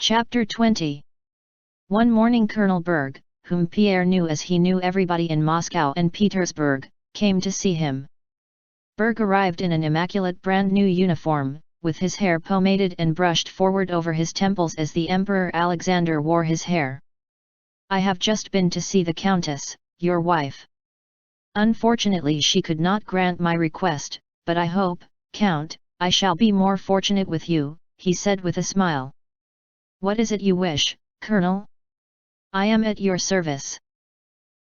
Chapter 20. One morning Colonel Berg, whom Pierre knew as he knew everybody in Moscow and Petersburg, came to see him. Berg arrived in an immaculate brand new uniform, with his hair pomaded and brushed forward over his temples as the Emperor Alexander wore his hair. "I have just been to see the countess, your wife. Unfortunately she could not grant my request, but I hope, Count, I shall be more fortunate with you," he said with a smile. "What is it you wish, Colonel?" "I am at your service.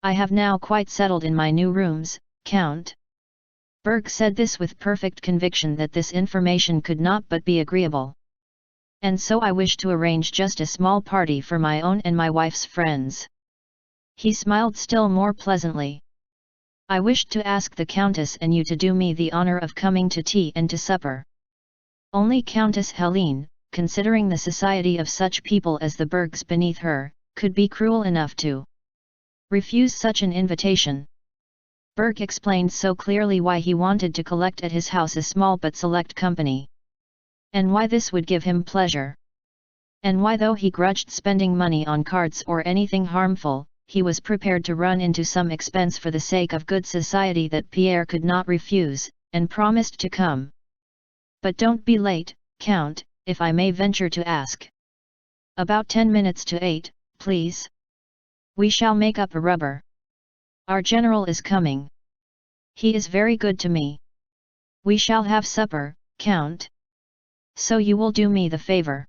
I have now quite settled in my new rooms, Count." Berg said this with perfect conviction that this information could not but be agreeable. "And so I wish to arrange just a small party for my own and my wife's friends." He smiled still more pleasantly. "I wished to ask the Countess and you to do me the honor of coming to tea and to supper." Only Countess Helene, considering the society of such people as the Bergs beneath her, could be cruel enough to refuse such an invitation. Berg explained so clearly why he wanted to collect at his house a small but select company. And why this would give him pleasure. And why, though he grudged spending money on cards or anything harmful, he was prepared to run into some expense for the sake of good society that Pierre could not refuse, and promised to come. "But don't be late, Count, if I may venture to ask." "About 10 minutes to 8, please. We shall make up a rubber. Our general is coming. He is very good to me. We shall have supper, Count. So you will do me the favor."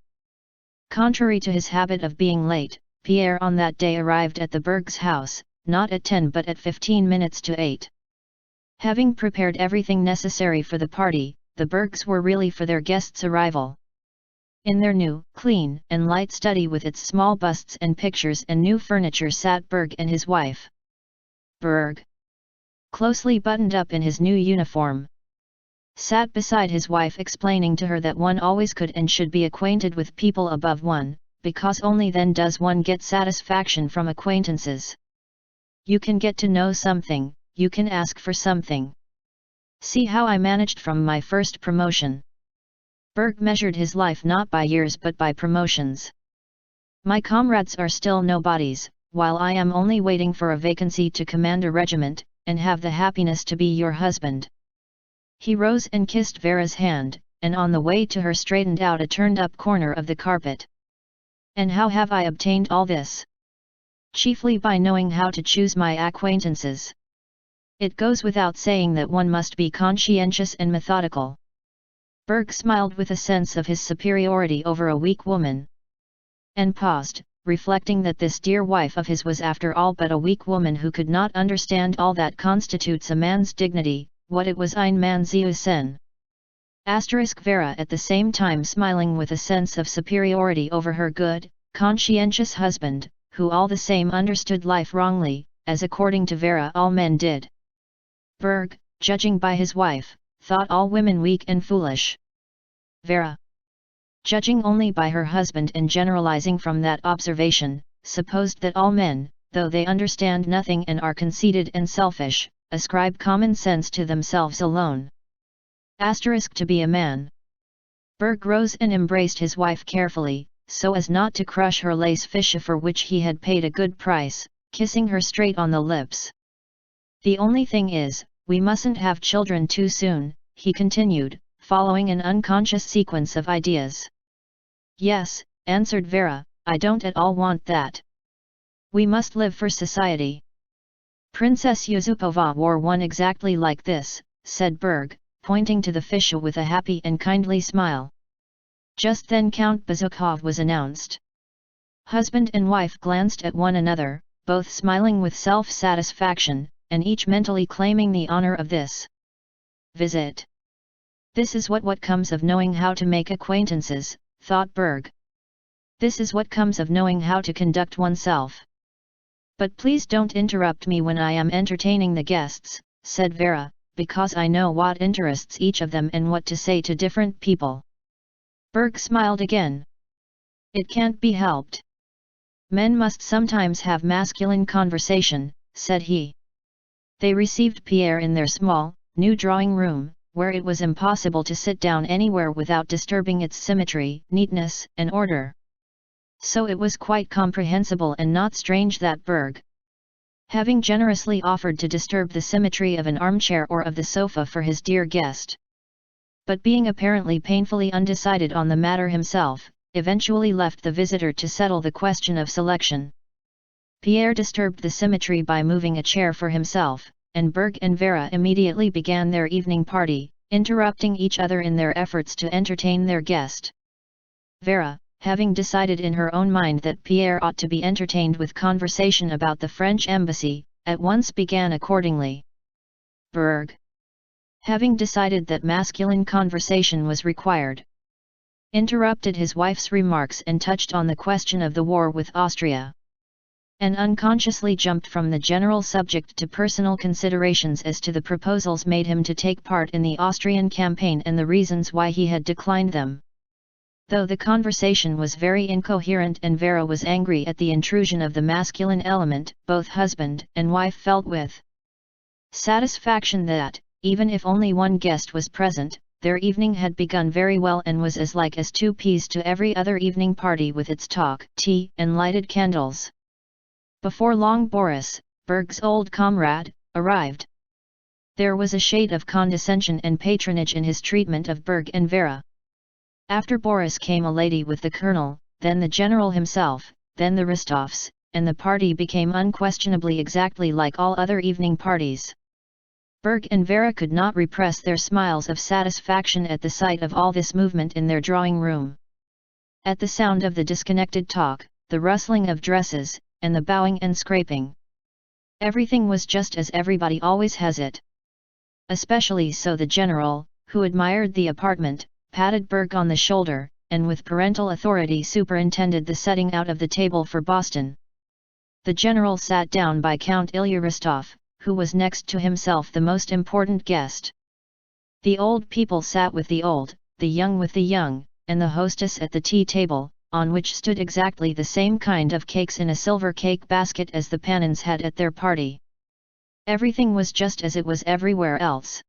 Contrary to his habit of being late, Pierre on that day arrived at the Bergs' house, not at 10 but at 15 minutes to 8. Having prepared everything necessary for the party, the Bergs were ready for their guests' arrival. In their new, clean, and light study with its small busts and pictures and new furniture sat Berg and his wife. Berg, closely buttoned up in his new uniform, sat beside his wife explaining to her that one always could and should be acquainted with people above one, because only then does one get satisfaction from acquaintances. You can get to know something, you can ask for something. See how I managed from my first promotion. Berg measured his life not by years but by promotions. "My comrades are still nobodies, while I am only waiting for a vacancy to command a regiment, and have the happiness to be your husband." He rose and kissed Vera's hand, and on the way to her straightened out a turned-up corner of the carpet. "And how have I obtained all this? Chiefly by knowing how to choose my acquaintances. It goes without saying that one must be conscientious and methodical." Berg smiled with a sense of his superiority over a weak woman. And paused, reflecting that this dear wife of his was after all but a weak woman who could not understand all that constitutes a man's dignity, what it was ein Mann zu sein. Vera at the same time smiling with a sense of superiority over her good, conscientious husband, who all the same understood life wrongly, as according to Vera all men did. Berg, judging by his wife, thought all women weak and foolish. Vera, judging only by her husband and generalizing from that observation, supposed that all men, though they understand nothing and are conceited and selfish, ascribe common sense to themselves alone. To be a man. Berg rose and embraced his wife carefully, so as not to crush her lace fichu for which he had paid a good price, kissing her straight on the lips. "The only thing is, we mustn't have children too soon," he continued, following an unconscious sequence of ideas. "Yes," answered Vera, "I don't at all want that. We must live for society." "Princess Yusupova wore one exactly like this," said Berg, pointing to the fichu with a happy and kindly smile. Just then Count Bezukhov was announced. Husband and wife glanced at one another, both smiling with self-satisfaction, and each mentally claiming the honor of this visit. "This is what comes of knowing how to make acquaintances," thought Berg. "This is what comes of knowing how to conduct oneself." "But please don't interrupt me when I am entertaining the guests," said Vera, "because I know what interests each of them and what to say to different people." Berg smiled again. "It can't be helped. Men must sometimes have masculine conversation," said he. They received Pierre in their small, new drawing room, where it was impossible to sit down anywhere without disturbing its symmetry, neatness, and order. So it was quite comprehensible and not strange that Berg, having generously offered to disturb the symmetry of an armchair or of the sofa for his dear guest, but being apparently painfully undecided on the matter himself, eventually left the visitor to settle the question of selection. Pierre disturbed the symmetry by moving a chair for himself, and Berg and Vera immediately began their evening party, interrupting each other in their efforts to entertain their guest. Vera, having decided in her own mind that Pierre ought to be entertained with conversation about the French embassy, at once began accordingly. Berg, having decided that masculine conversation was required, interrupted his wife's remarks and touched on the question of the war with Austria, and unconsciously jumped from the general subject to personal considerations as to the proposals made him to take part in the Austrian campaign and the reasons why he had declined them. Though the conversation was very incoherent and Vera was angry at the intrusion of the masculine element, both husband and wife felt with satisfaction that, even if only one guest was present, their evening had begun very well and was as like as two peas to every other evening party with its talk, tea, and lighted candles. Before long Boris, Berg's old comrade, arrived. There was a shade of condescension and patronage in his treatment of Berg and Vera. After Boris came a lady with the colonel, then the general himself, then the Rostovs, and the party became unquestionably exactly like all other evening parties. Berg and Vera could not repress their smiles of satisfaction at the sight of all this movement in their drawing room. At the sound of the disconnected talk, the rustling of dresses, and the bowing and scraping. Everything was just as everybody always has it. Especially so the general, who admired the apartment, patted Berg on the shoulder, and with parental authority superintended the setting out of the table for Boston. The general sat down by Count Ilya Rostov, who was next to himself the most important guest. The old people sat with the old, the young with the young, and the hostess at the tea table, on which stood exactly the same kind of cakes in a silver cake basket as the Panins had at their party. Everything was just as it was everywhere else.